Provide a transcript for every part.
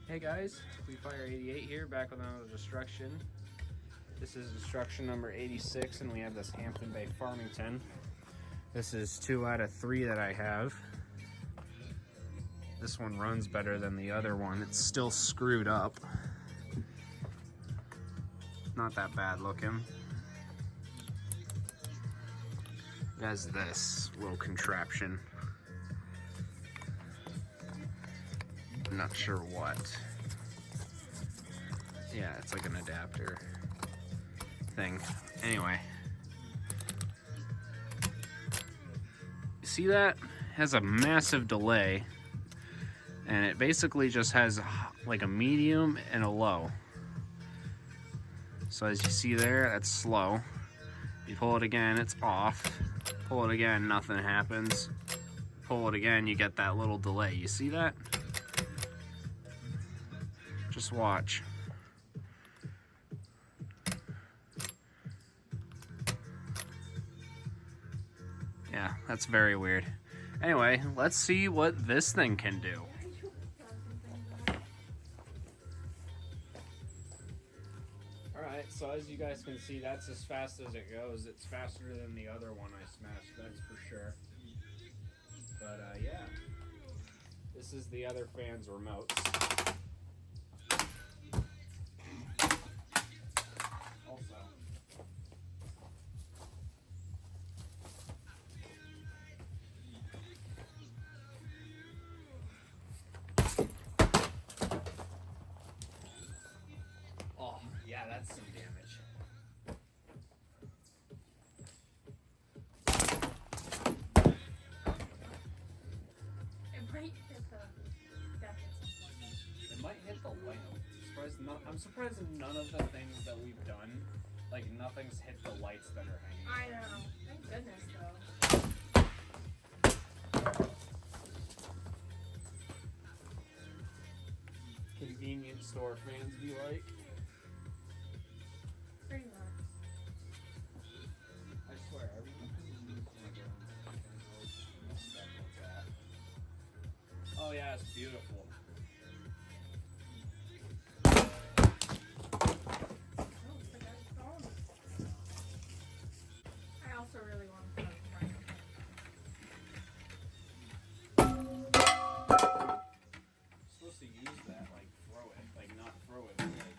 Hey guys, QuickFire88 here, back with another destruction. This is destruction number 86, and we have this Hampton Bay Farmington. This is 2 out of 3 that I have. This one runs better than the other one. It's still screwed up. Not that bad looking. It has this little contraption. I'm not sure what. Yeah, it's like an adapter thing. Anyway. You see that? It has a massive delay. And it basically just has like a medium and a low. So as you see there, that's slow. You pull it again, it's off. Pull it again, nothing happens. Pull it again, you get that little delay. You see that? Just watch. Yeah, that's very weird. Anyway, let's see what this thing can do. Alright, so as you guys can see, that's as fast as it goes. It's faster than the other one I smashed, that's for sure. But yeah, this is the other fan's remotes. Also, oh, yeah, that's some damage. It might hit the deck at some point. It might hit the light. I'm surprised none of the things that we've done, like nothing's hit the lights that are hanging. I know. Thank goodness, though. Convenience store fans be like. Pretty much. I swear, everything. Oh yeah, it's beautiful. I also really want to put it You're supposed to use that, like throw it, like not throw it, but, like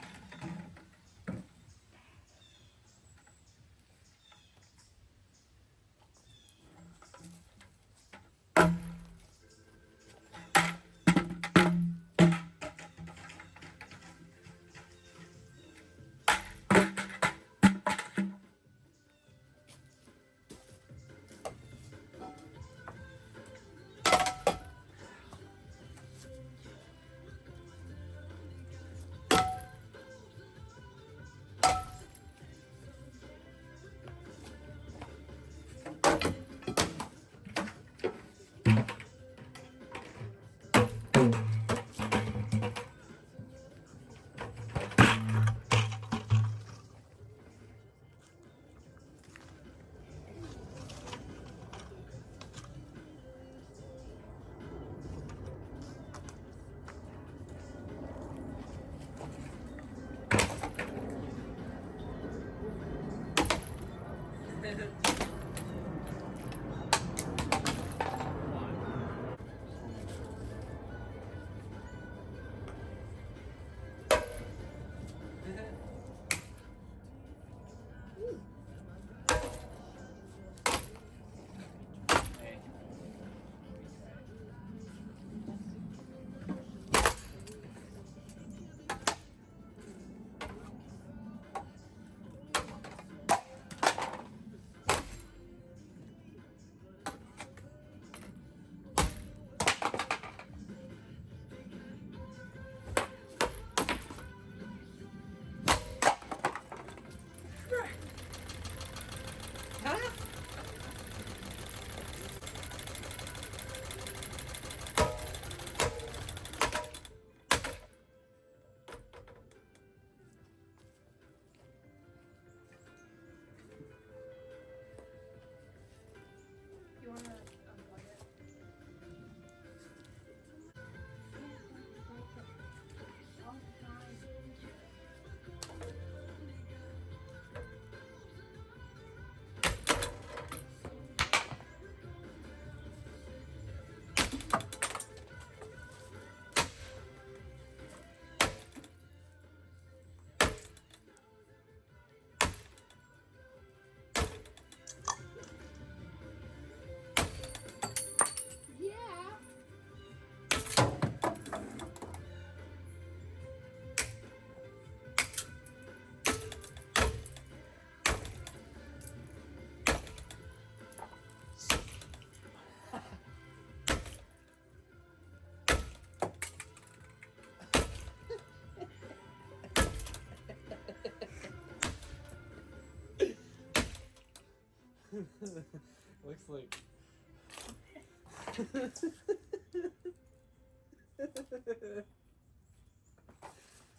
Looks like.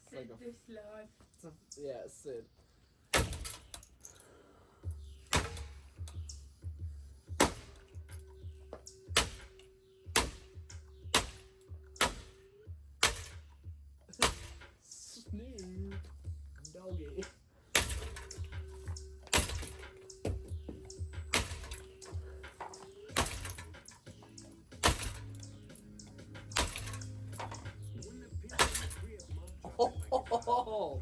Sit like a- this lord. Yeah, Sid. Snoop Doggy. Oh,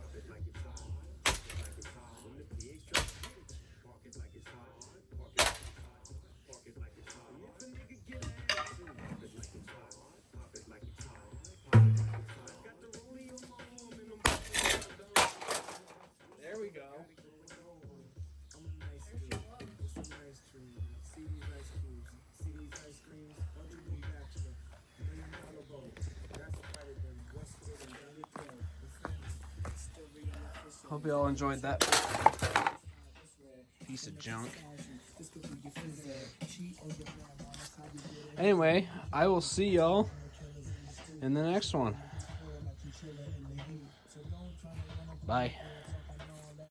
there we go. Hope you all enjoyed that piece of junk. Anyway, I will see y'all in the next one. Bye.